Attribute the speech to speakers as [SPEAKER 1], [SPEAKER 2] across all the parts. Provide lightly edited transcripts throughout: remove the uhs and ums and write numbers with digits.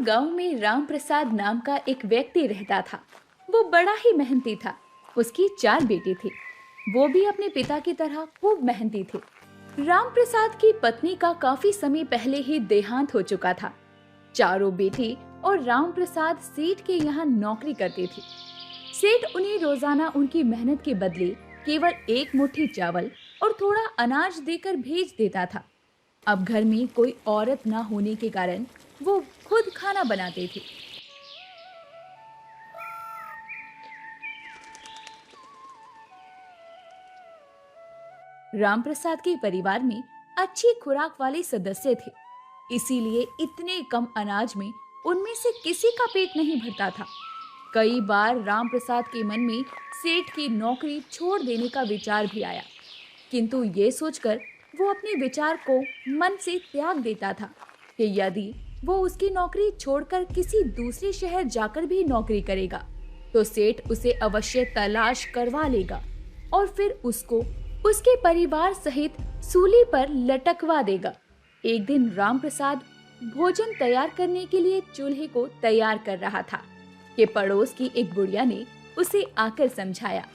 [SPEAKER 1] गांव में राम प्रसाद नाम का एक व्यक्ति रहता था। वो बड़ा ही मेहनती था। उसकी 4 बेटे थे। वो भी अपने पिता की तरह खूब मेहनती थे। राम प्रसाद की पत्नी का काफी समय पहले ही देहांत हो चुका था। चारों बेटे और राम प्रसाद सेठ के यहाँ नौकरी करते थे। सेठ उन्हें रोजाना उनकी मेहनत के बदले केवल एक मुट्ठी चावल और थोड़ा अनाज देकर भेज देता था। अब घर में कोई औरत न होने के कारण वो खुद खाना बनाते थे। रामप्रसाद के परिवार में अच्छी खुराक वाले सदस्य थे, इसीलिए इतने कम अनाज में उनमें से किसी का पेट नहीं भरता था। कई बार रामप्रसाद के मन में सेठ की नौकरी छोड़ देने का विचार भी आया, किंतु ये सोचकर वो अपने विचार को मन से त्याग देता था कि यदि वो उसकी नौकरी छोड़कर किसी दूसरे शहर जाकर भी नौकरी करेगा तो सेठ उसे अवश्य तलाश करवा लेगा और फिर उसको उसके परिवार सहित सूली पर लटकवा देगा। एक दिन रामप्रसाद भोजन तैयार करने के लिए चूल्हे को तैयार कर रहा था कि पड़ोस की एक बुढ़िया ने उसे आकर समझाया,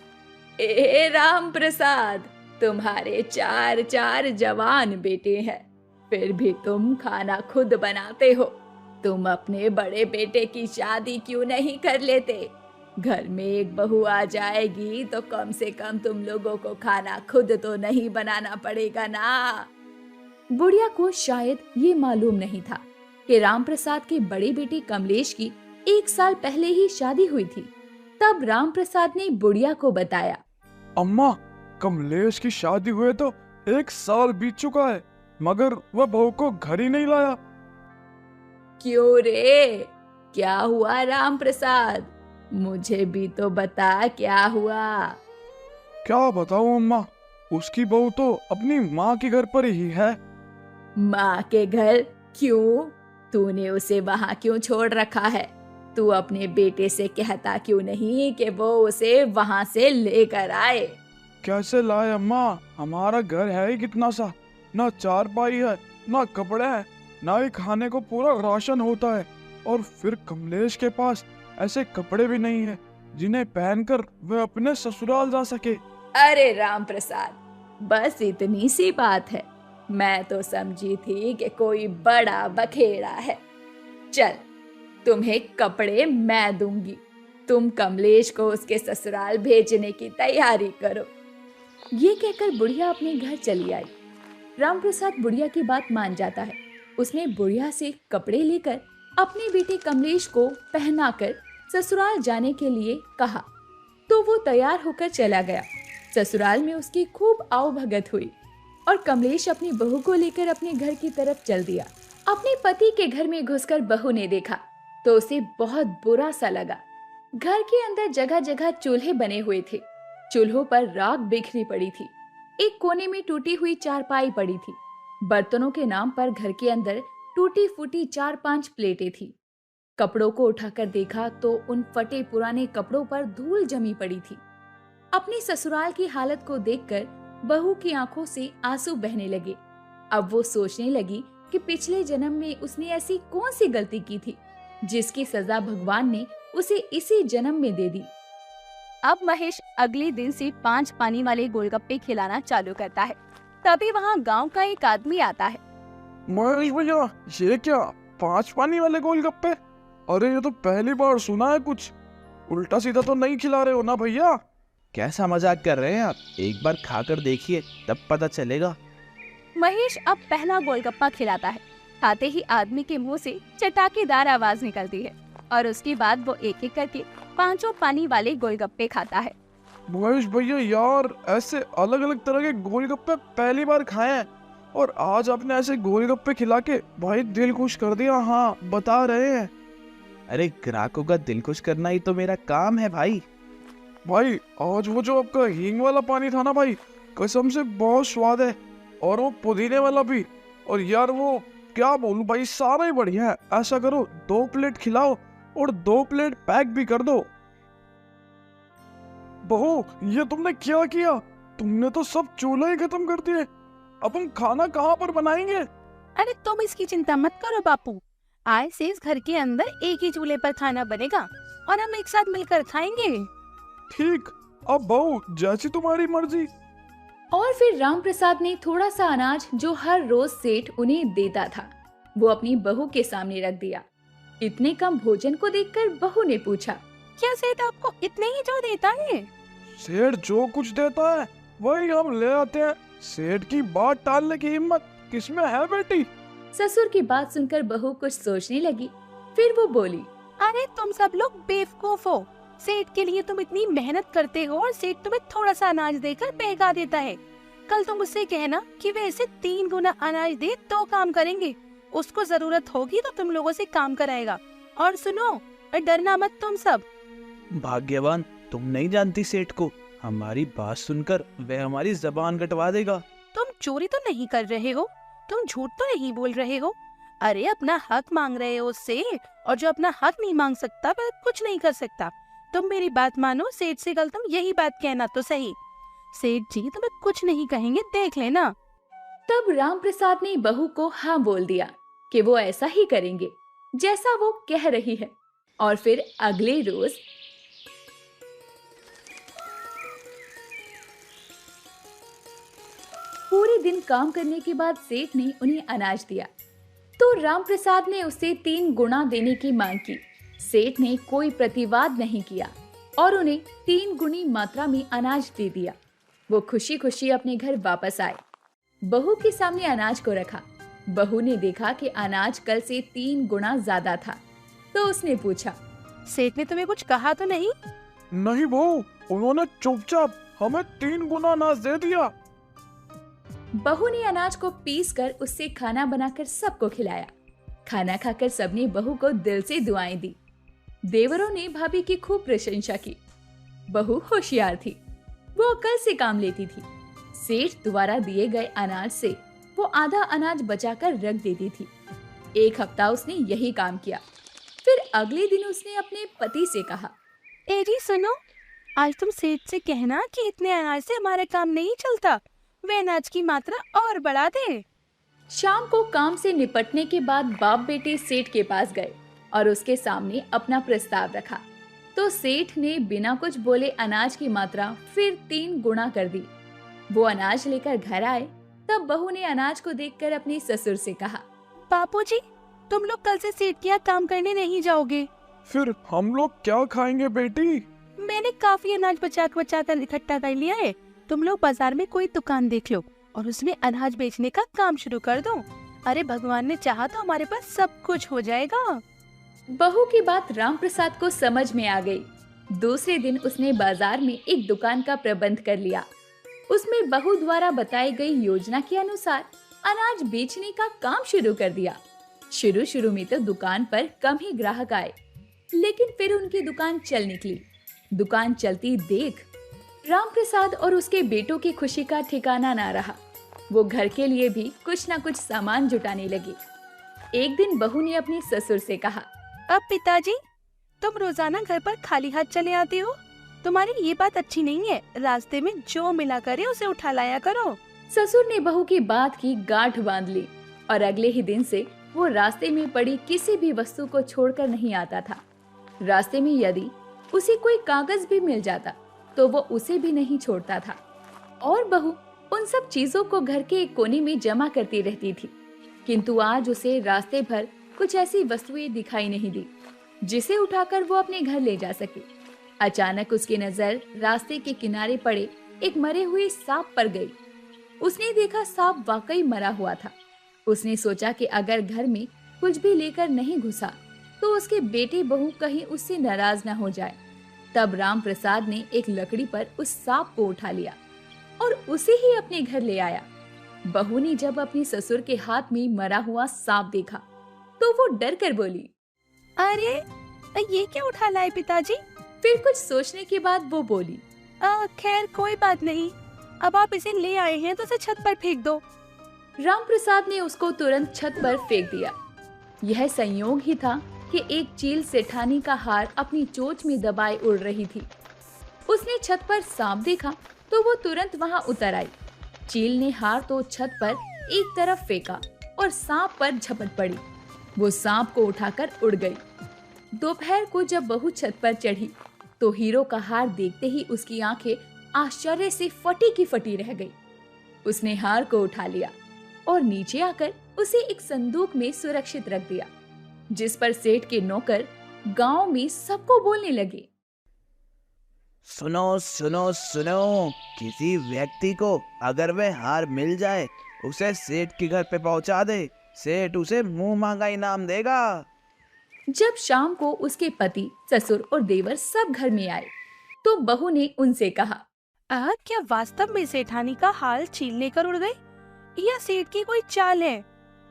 [SPEAKER 1] ए रामप्रसाद, तुम्हारे 4 जवान बेटे हैं, फिर भी तुम खाना खुद बनाते हो। तुम अपने बड़े बेटे की शादी क्यों नहीं कर लेते? घर में एक बहू आ जाएगी तो कम से कम तुम लोगों को खाना खुद तो नहीं बनाना पड़ेगा ना। बुढ़िया को शायद ये मालूम नहीं था कि रामप्रसाद के बड़े बेटे कमलेश की 1 साल पहले ही शादी हुई थी। तब रामप्रसाद ने बुढ़िया को बताया,
[SPEAKER 2] अम्मा, कमलेश की शादी हुए तो 1 साल बीत चुका है, मगर वह बहू को घर ही नहीं लाया।
[SPEAKER 1] क्यों रे, क्या हुआ रामप्रसाद? मुझे भी तो बता, क्या हुआ?
[SPEAKER 2] क्या बताऊं अम्मा, उसकी बहू तो अपनी माँ के घर पर ही है।
[SPEAKER 1] माँ के घर? क्यों? तूने उसे वहाँ क्यों छोड़ रखा है? तू अपने बेटे से कहता क्यों नहीं कि वो उसे वहाँ से लेकर आए?
[SPEAKER 2] कैसे लाए अम्मा, हमारा घर है ही कितना सा, ना चारपाई है, ना कपड़े हैं, ना ही खाने को पूरा राशन होता है। और फिर कमलेश के पास ऐसे कपड़े भी नहीं है जिन्हें पहनकर वह अपने ससुराल जा सके।
[SPEAKER 1] अरे रामप्रसाद, बस इतनी सी बात है। मैं तो समझी थी कि कोई बड़ा बखेड़ा है। चल, तुम्हें कपड़े मैं दूंगी। तुम कमलेश को उसके ससुराल भेजने की तैयारी करो। ये कहकर बुढ़िया अपने घर चली आई। रामप्रसाद बुढ़िया की बात मान जाता है। उसने बुढ़िया से कपड़े लेकर अपने बेटे कमलेश को पहनाकर ससुराल जाने के लिए कहा, तो वो तैयार होकर चला गया। ससुराल में उसकी खूब आवभगत हुई और कमलेश अपनी बहू को लेकर अपने घर की तरफ चल दिया। अपने पति के घर में घुसकर बहू ने देखा तो उसे बहुत बुरा सा लगा। घर के अंदर जगह जगह चूल्हे बने हुए थे। चूल्हों पर राख बिखरी पड़ी थी। एक कोने में टूटी हुई चारपाई पड़ी थी। बर्तनों के नाम पर घर के अंदर टूटी फूटी 4-5 प्लेटें थी। कपड़ों को उठाकर देखा तो उन फटे पुराने कपड़ों पर धूल जमी पड़ी थी। अपनी ससुराल की हालत को देखकर बहू की आंखों से आंसू बहने लगे। अब वो सोचने लगी कि पिछले जन्म में उसने ऐसी कौन सी गलती की थी जिसकी सजा भगवान ने उसे इसी जन्म में दे दी।
[SPEAKER 3] अब महेश अगले दिन से 5 पानी वाले गोलगप्पे खिलाना चालू करता है। तभी वहाँ गांव का एक आदमी आता है।
[SPEAKER 2] महेश भैया, ये क्या 5 पानी वाले गोलगप्पे? अरे ये तो पहली बार सुना है। कुछ उल्टा सीधा तो नहीं खिला रहे हो ना भैया?
[SPEAKER 4] कैसा मजाक कर रहे हैं आप? एक बार खाकर देखिए, तब पता चलेगा।
[SPEAKER 3] महेश अब पहला गोलगप्पा खिलाता है। खाते ही आदमी के मुंह से चटाकेदार आवाज निकलती है और उसके बाद वो एक एक करके 5 पानी वाले गोलगप्पे खाता है।
[SPEAKER 2] महेश भैया यार, ऐसे अलग अलग तरह के गोलगप्पे पहली बार खाए हैं और आज आपने ऐसे गोलगप्पे खिला के भाई दिल खुश कर दिया। हाँ, बता रहे हैं।
[SPEAKER 4] अरे ग्राहकों का दिल खुश करना ही तो मेरा काम है भाई।
[SPEAKER 2] भाई आज वो जो आपका हींग वाला पानी था ना भाई, कसम से बहुत स्वाद है, और वो पुदीने वाला भी। और यार वो क्या बोलूं भाई, सारा ही बढ़िया है। ऐसा करो 2 प्लेट खिलाओ और 2 प्लेट पैक भी कर दो। बहू, ये तुमने क्या किया? तुमने तो सब चूल्हे ही खत्म कर दिए। अब हम खाना कहाँ पर बनाएंगे?
[SPEAKER 5] अरे तुम इसकी चिंता मत करो बापू,
[SPEAKER 3] आज से इस घर के अंदर एक ही चूल्हे पर खाना बनेगा और हम एक साथ मिलकर खाएंगे।
[SPEAKER 2] ठीक, अब बहू जैसी तुम्हारी मर्जी।
[SPEAKER 1] और फिर रामप्रसाद ने थोड़ा सा अनाज जो हर रोज सेठ उन्हें देता था वो अपनी बहू के सामने रख दिया। इतने कम भोजन को देखकर बहू ने पूछा,
[SPEAKER 3] क्या सेठ आपको इतने ही जो देता है?
[SPEAKER 2] सेठ जो कुछ देता है वही हम ले आते हैं। सेठ की बात टालने की हिम्मत किसमें है बेटी?
[SPEAKER 1] ससुर की बात सुनकर बहू कुछ सोचने लगी। फिर वो बोली,
[SPEAKER 3] अरे तुम सब लोग बेवकूफ हो। सेठ के लिए तुम इतनी मेहनत करते हो और सेठ तुम्हें थोड़ा सा अनाज देकर बहका देता है। कल तुम उससे कहना कि वे इसे 3 गुना अनाज दे तो काम करेंगे। उसको जरूरत होगी तो तुम लोगों से काम कराएगा। और सुनो, डरना मत तुम सब।
[SPEAKER 4] भाग्यवान, तुम नहीं जानती सेठ को। हमारी बात सुनकर वह हमारी जबान कटवा देगा।
[SPEAKER 3] तुम चोरी तो नहीं कर रहे हो, तुम झूठ तो नहीं बोल रहे हो। अरे अपना हक मांग रहे हो उससे, और जो अपना हक नहीं मांग सकता वह कुछ नहीं कर सकता। तुम मेरी बात मानो, सेठ से कल तुम यही बात कहना तो सही। सेठ जी तुम्हें कुछ नहीं कहेंगे, देख लेना।
[SPEAKER 1] तब रामप्रसाद ने बहू को हाँ बोल दिया कि वो ऐसा ही करेंगे जैसा वो कह रही है। और फिर अगले रोज पूरे दिन काम करने के बाद सेठ ने उन्हें अनाज दिया तो रामप्रसाद ने उसे 3 गुना देने की मांग की। सेठ ने कोई प्रतिवाद नहीं किया और उन्हें 3 गुनी मात्रा में अनाज दे दिया। वो खुशी खुशी अपने घर वापस आए। बहू के सामने अनाज को रखा। बहू ने देखा कि अनाज कल से 3 गुना ज्यादा था तो उसने पूछा,
[SPEAKER 3] सेठ ने तुम्हें कुछ कहा तो नहीं?
[SPEAKER 2] नहीं बहू, उन्होंने चुपचाप हमें 3 गुना अनाज दे दिया।
[SPEAKER 1] बहू ने अनाज को पीस कर उससे खाना बनाकर सबको खिलाया। खाना खाकर सबने बहू को दिल से दुआएं दी। देवरों ने भाभी की खूब प्रशंसा की। बहू होशियार थी, वो अकल से काम लेती थी। सेठ द्वारा दिए गए अनाज से वो आधा अनाज बचाकर रख देती थी। 1 हफ्ता उसने यही काम किया। फिर अगले दिन उसने अपने पति से कहा,
[SPEAKER 3] ए जी सुनो, आज तुम सेठ से कहना कि इतने अनाज से हमारा काम नहीं चलता, वे अनाज की मात्रा और बढ़ा दे।
[SPEAKER 1] शाम को काम से निपटने के बाद बाप बेटे सेठ के पास गए और उसके सामने अपना प्रस्ताव रखा तो सेठ ने बिना कुछ बोले अनाज की मात्रा फिर 3 गुना कर दी। वो अनाज लेकर घर आए तब बहू ने अनाज को देखकर अपने ससुर से कहा,
[SPEAKER 3] बापूजी, तुम लोग कल से सेठ के यहाँ काम करने नहीं जाओगे।
[SPEAKER 2] फिर हम लोग क्या खाएंगे बेटी?
[SPEAKER 3] मैंने काफी अनाज बचा कर इकट्ठा कर लिया है। तुम लोग बाजार में कोई दुकान देख लो और उसमें अनाज बेचने का काम शुरू कर दो। अरे भगवान ने चाहा तो हमारे पास सब कुछ हो जाएगा।
[SPEAKER 1] बहू की बात रामप्रसाद को समझ में आ गई। दूसरे दिन उसने बाजार में एक दुकान का प्रबंध कर लिया। उसमें बहू द्वारा बताई गई योजना के अनुसार अनाज बेचने का काम शुरू कर दिया। शुरू में तो दुकान पर कम ही ग्राहक आए, लेकिन फिर उनकी दुकान चल निकली। दुकान चलती देख रामप्रसाद और उसके बेटों की खुशी का ठिकाना ना रहा। वो घर के लिए भी कुछ न कुछ सामान जुटाने लगी। एक दिन बहू ने अपने ससुर से कहा,
[SPEAKER 3] अब पिताजी, तुम रोजाना घर पर खाली हाथ चले आते हो। तुम्हारी ये बात अच्छी नहीं है। रास्ते में जो मिला करे उसे उठा लाया करो।
[SPEAKER 1] ससुर ने बहू की बात की गांठ बांध ली और अगले ही दिन से वो रास्ते में पड़ी किसी भी वस्तु को छोड़कर नहीं आता था। रास्ते में यदि उसे कोई कागज भी मिल जाता तो वो उसे भी नहीं छोड़ता था। और बहू उन सब चीजों को घर के एक कोने में जमा करती रहती थी। किंतु आज उसे रास्ते भर कुछ ऐसी वस्तुएं दिखाई नहीं दी जिसे उठाकर वो अपने घर ले जा सके। अचानक उसकी नजर रास्ते के किनारे पड़े एक मरे हुए सांप पर गई। उसने देखा सांप वाकई मरा हुआ था। उसने सोचा कि अगर घर में कुछ भी लेकर नहीं घुसा तो उसके बेटे बहू कहीं उससे नाराज न हो जाए। तब रामप्रसाद ने एक लकड़ी पर उस सांप को उठा लिया और उसे ही अपने घर ले आया। बहू ने जब अपने ससुर के हाथ में मरा हुआ सांप देखा तो वो डर कर बोली,
[SPEAKER 3] अरे ये क्या उठा लाए पिताजी?
[SPEAKER 1] फिर कुछ सोचने के बाद वो बोली,
[SPEAKER 3] खैर कोई बात नहीं, अब आप इसे ले आए हैं तो इसे छत पर फेंक दो।
[SPEAKER 1] रामप्रसाद ने उसको तुरंत छत पर फेंक दिया। यह संयोग ही था कि एक चील सेठानी का हार अपनी चोंच में दबाए उड़ रही थी। उसने छत पर सांप देखा तो वो तुरंत वहां उतर आई। चील ने हार तो छत पर एक तरफ फेंका और सांप पर झपट पड़ी। वो सांप को उठाकर उड़ गई। दोपहर को जब बहू छत पर चढ़ी तो हीरो का हार देखते ही उसकी आंखें आश्चर्य से फटी की फटी रह गई। उसने हार को उठा लिया और नीचे आकर उसे एक संदूक में सुरक्षित रख दिया, जिस पर सेठ के नौकर गांव में सबको बोलने लगे,
[SPEAKER 4] सुनो सुनो सुनो, किसी व्यक्ति को अगर वह हार मिल जाए उसे सेठ के घर पे पहुंचा दे, सेठ उसे मुंह मांगा इनाम देगा।
[SPEAKER 1] जब शाम को उसके पति, ससुर और देवर सब घर में आए तो बहू ने उनसे कहा,
[SPEAKER 3] क्या वास्तव में सेठानी का हाल छीन लेकर उड़ गई या सेठ की कोई चाल है?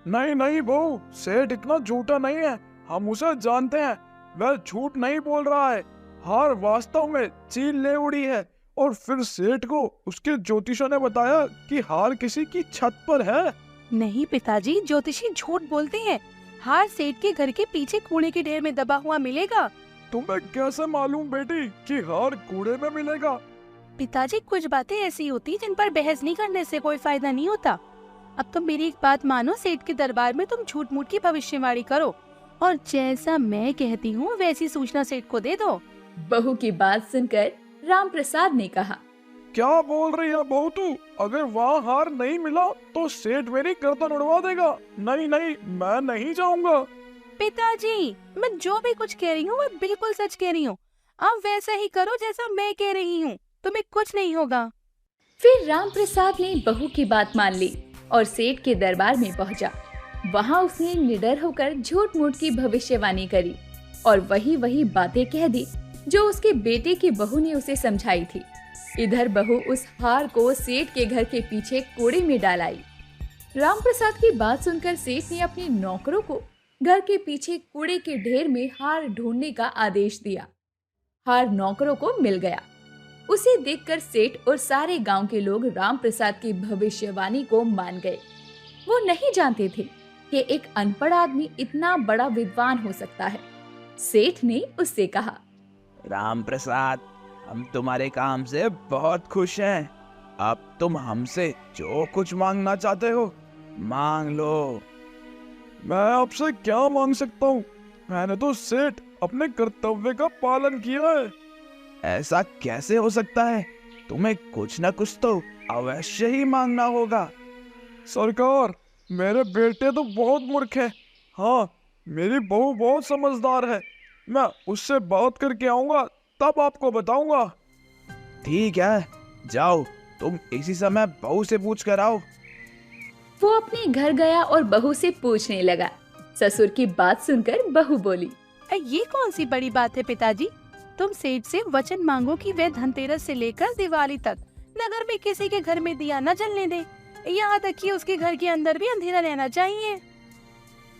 [SPEAKER 2] नहीं नहीं बहू, सेठ इतना झूठा नहीं है, हम उसे जानते हैं, वह झूठ नहीं बोल रहा है। हार वास्तव में चील ले उड़ी है और फिर सेठ को उसके ज्योतिषों ने बताया कि हार किसी की छत पर है।
[SPEAKER 3] नहीं पिताजी, ज्योतिषी झूठ बोलते हैं। हार सेठ के घर के पीछे कूड़े के ढेर में दबा हुआ मिलेगा।
[SPEAKER 2] तुम्हें कैसे मालूम बेटी कि हार कूड़े में मिलेगा?
[SPEAKER 3] पिताजी, कुछ बातें ऐसी होती जिन पर बहस नहीं करने से कोई फायदा नहीं होता। अब तुम मेरी एक बात मानो, सेठ के दरबार में तुम झूठ मूठ की भविष्यवाणी करो और जैसा मैं कहती हूँ वैसी सूचना सेठ को दे दो।
[SPEAKER 1] बहू की बात सुनकर राम प्रसाद ने कहा,
[SPEAKER 2] क्या बोल रही है बहू तू? अगर वहाँ हार नहीं मिला तो सेठ मेरी गर्दन उड़वा देगा। नहीं नहीं, मैं नहीं जाऊंगा।
[SPEAKER 3] पिताजी, मैं जो भी कुछ कह रही हूँ वो बिल्कुल सच कह रही हूँ। आप वैसा ही करो जैसा मैं कह रही हूँ, तुम्हें कुछ नहीं होगा।
[SPEAKER 1] फिर राम प्रसाद ने बहू की बात मान ली और सेठ के दरबार में पहुंचा। वहां उसने निडर होकर झूठ मूठ की भविष्यवाणी करी और वही वही बातें कह दी जो उसके बेटे की बहू ने उसे समझाई थी। इधर बहू उस हार को सेठ के घर के पीछे कूड़े में डाल आई। राम प्रसाद की बात सुनकर सेठ ने अपने नौकरों को घर के पीछे कूड़े के ढेर में हार ढूंढने का आदेश दिया। हार नौकरों को मिल गया। उसे देखकर सेठ और सारे गांव के लोग राम प्रसाद की भविष्यवाणी को मान गए। वो नहीं जानते थे कि एक अनपढ़ आदमी इतना बड़ा विद्वान हो सकता है। सेठ ने उससे कहा,
[SPEAKER 4] राम प्रसाद, हम तुम्हारे काम से बहुत खुश हैं। अब तुम हमसे जो कुछ मांगना चाहते हो मांग लो।
[SPEAKER 2] मैं आपसे क्या मांग सकता हूँ? मैंने तो सेठ अपने कर्तव्य का पालन किया है।
[SPEAKER 4] ऐसा कैसे हो सकता है? तुम्हें कुछ न कुछ तो अवश्य ही मांगना होगा।
[SPEAKER 2] सरकार, मेरे बेटे तो बहुत मूर्ख है। हाँ, मेरी बहू बहुत समझदार है। मैं उससे बात करके आऊंगा, तब आपको बताऊंगा।
[SPEAKER 4] ठीक है, जाओ, तुम इसी समय बहू से पूछ कर आओ।
[SPEAKER 1] वो अपने घर गया और बहू से पूछने लगा। ससुर की बात सुनकर बहू बोली,
[SPEAKER 3] ये कौन सी बड़ी बात है पिताजी? तुम सेठ से वचन मांगो कि वह धनतेरस से लेकर दिवाली तक नगर में किसी के घर में दिया न जलने दे। यहाँ तक कि उसके घर के अंदर भी अंधेरा रहना चाहिए।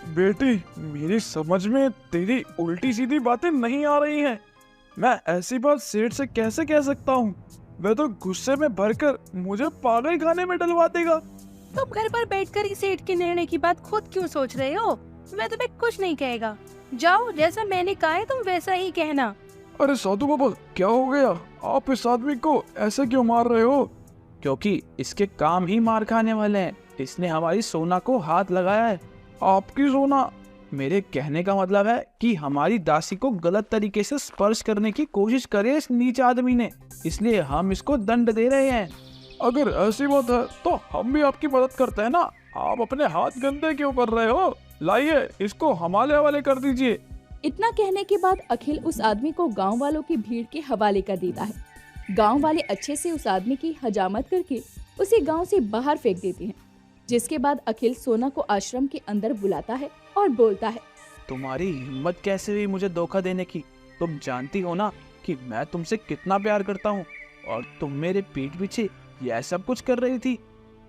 [SPEAKER 2] बेटी, मेरी समझ में तेरी उल्टी सीधी बातें नहीं आ रही हैं। मैं ऐसी बात सेठ से कैसे कह सकता हूँ? वह तो गुस्से में भरकर मुझे पागल खाने में डलवा देगा।
[SPEAKER 3] तुम घर पर बैठकर ही सेठ के निर्णय की बात खुद क्यों सोच रहे हो? वह तुम्हें कुछ नहीं कहेगा। जाओ, जैसा मैंने कहा है तुम वैसा ही कहना।
[SPEAKER 2] अरे साधु बाबा, क्या हो गया? आप इस आदमी को ऐसे क्यों मार रहे हो?
[SPEAKER 4] क्योंकि इसके काम ही मार खाने वाले हैं। इसने हमारी सोना को हाथ लगाया है।
[SPEAKER 2] आपकी सोना?
[SPEAKER 4] मेरे कहने का मतलब है कि हमारी दासी को गलत तरीके से स्पर्श करने की कोशिश करे इस नीच आदमी ने, इसलिए हम इसको दंड दे रहे हैं।
[SPEAKER 2] अगर ऐसी बात है तो हम भी आपकी मदद करते हैं ना। आप अपने हाथ गंदे क्यों कर रहे हो? लाइए, इसको हमारे हवाले कर दीजिए।
[SPEAKER 1] इतना कहने के बाद अखिल उस आदमी को गांव वालों की भीड़ के हवाले कर देता है। गांव वाले अच्छे से उस आदमी की हजामत करके उसे गांव से बाहर फेंक देते हैं। जिसके बाद अखिल सोना को आश्रम के अंदर बुलाता है और बोलता है,
[SPEAKER 4] तुम्हारी हिम्मत कैसे हुई मुझे धोखा देने की? तुम जानती हो ना कि मैं तुमसे कितना प्यार करता हूँ और तुम मेरे पीठ पीछे यह सब कुछ कर रही थी।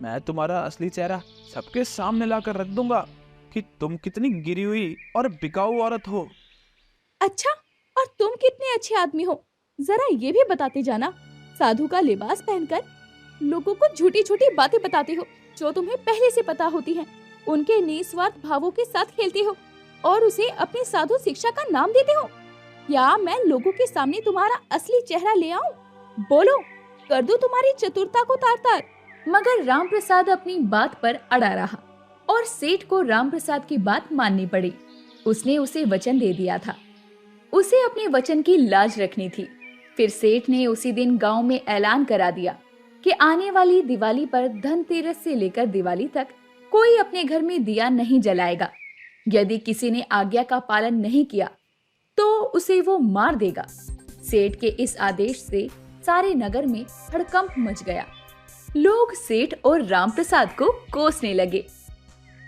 [SPEAKER 4] मैं तुम्हारा असली चेहरा सबके सामने लाकर रख दूंगा कि तुम कितनी गिरी हुई और बिकाऊ औरत हो।
[SPEAKER 1] अच्छा, और तुम कितने अच्छे आदमी हो, जरा ये भी बताते जाना। साधु का लिबास पहनकर लोगों को झूठी झूठी बातें बताते हो जो तुम्हें पहले से पता होती हैं। उनके निस्वार्थ भावों के साथ खेलते हो और उसे अपनी साधु शिक्षा का नाम देते हो। या मैं लोगों के सामने तुम्हारा असली चेहरा ले आऊं? बोलो, कर दूं तुम्हारी चतुरता को तार-तार। मगर राम प्रसाद अपनी बात पर अड़ा रहा और सेठ को राम प्रसाद की बात माननी पड़ी। उसने उसे वचन दे दिया था। उसे अपने वचन की लाज रखनी थी। फिर सेठ ने उसी दिन गांव में ऐलान करा दिया कि आने वाली दिवाली पर धनतेरस से लेकर दिवाली तक कोई अपने घर में दिया नहीं जलाएगा। यदि किसी ने आज्ञा का पालन नहीं किया तो उसे वो मार देगा। सेठ के इस आदेश से सारे नगर में हड़कंप मच गया। लोग सेठ और रामप्रसाद को कोसने लगे।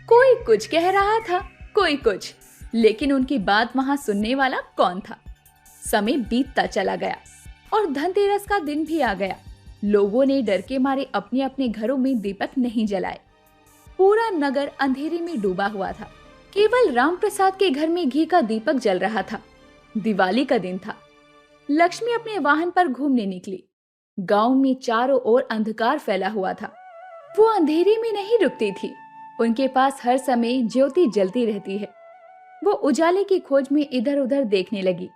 [SPEAKER 1] कोई कुछ कह रहा था, कोई कुछ, लेकिन उनकी बात वहां सुनने वाला कौन था। समय बीतता चला गया और धनतेरस का दिन भी आ गया। लोगों ने डर के मारे अपने अपने घरों में दीपक नहीं जलाए। पूरा नगर अंधेरे में डूबा हुआ था। केवल रामप्रसाद के घर में घी का दीपक जल रहा था। दिवाली का दिन था। लक्ष्मी अपने वाहन पर घूमने निकली। गांव में चारों ओर अंधकार फैला हुआ था। वो अंधेरे में नहीं रुकती थी। उनके पास हर समय ज्योति जलती रहती है। वो उजाले की खोज में इधर उधर देखने लगी।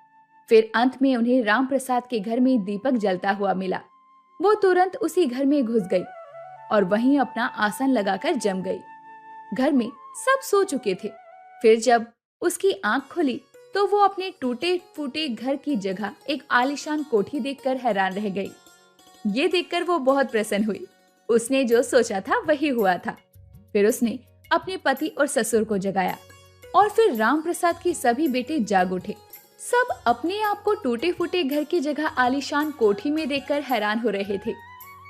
[SPEAKER 1] फिर अंत में उन्हें रामप्रसाद के घर में दीपक जलता हुआ मिला। वो तुरंत उसी घर में घुस गई और वहीं अपना आसन लगाकर जम गई। घर में सब सो चुके थे। फिर जब उसकी आंख खुली तो वो अपने टूटे फूटे घर की जगह एक आलीशान कोठी देखकर हैरान रह गई। ये देखकर वो बहुत प्रसन्न हुई। उसने जो सोचा था वही हुआ था। फिर उसने अपने पति और ससुर को जगाया और फिर रामप्रसाद के सभी बेटे जाग उठे। सब अपने आप को टूटे फूटे घर की जगह आलीशान कोठी में देखकर हैरान हो रहे थे।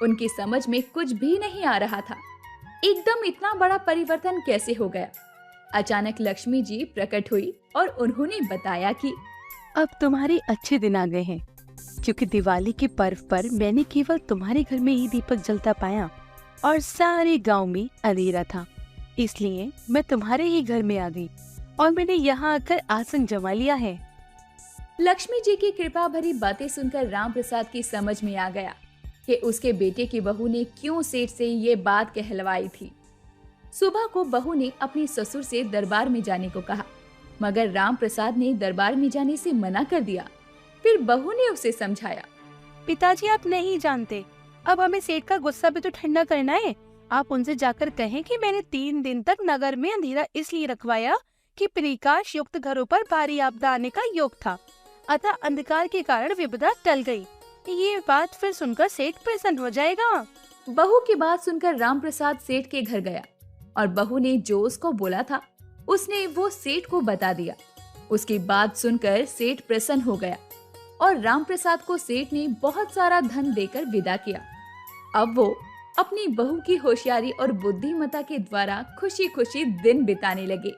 [SPEAKER 1] उनकी समझ में कुछ भी नहीं आ रहा था। एकदम इतना बड़ा परिवर्तन कैसे हो गया। अचानक लक्ष्मी जी प्रकट हुई और उन्होंने बताया कि
[SPEAKER 3] अब तुम्हारे अच्छे दिन आ गए हैं, क्योंकि दिवाली के पर्व पर मैंने केवल तुम्हारे घर में ही दीपक जलता पाया और सारे गांव में अंधेरा था। इसलिए मैं तुम्हारे ही घर में आ गई और मैंने यहाँ आकर आसन जमा लिया है।
[SPEAKER 1] लक्ष्मी जी की कृपा भरी बातें सुनकर रामप्रसाद की समझ में आ गया कि उसके बेटे की बहू ने क्यों सेठ से ये बात कहलवाई थी। सुबह को बहू ने अपने ससुर से दरबार में जाने को कहा, मगर रामप्रसाद ने दरबार में जाने से मना कर दिया। फिर बहू ने उसे समझाया,
[SPEAKER 3] पिताजी आप नहीं जानते, अब हमें सेठ का गुस्सा भी तो ठंडा करना है। आप उनसे जाकर कहें कि मैंने 3 दिन तक नगर में अंधेरा इसलिए रखवाया कि प्रकाश युक्त घरों पर भारी आपदा आने का योग था, अतः अंधकार के कारण विपदा टल गई। ये बात फिर सुनकर सेठ प्रसन्न हो जाएगा।
[SPEAKER 1] बहू की बात सुनकर रामप्रसाद सेठ के घर गया और बहू ने जो उसको बोला था उसने वो सेठ को बता दिया। उसकी बात सुनकर सेठ प्रसन्न हो गया और रामप्रसाद को सेठ ने बहुत सारा धन देकर विदा किया। अब वो अपनी बहू की होशियारी और बुद्धिमत्ता के द्वारा खुशी खुशी दिन बिताने लगे।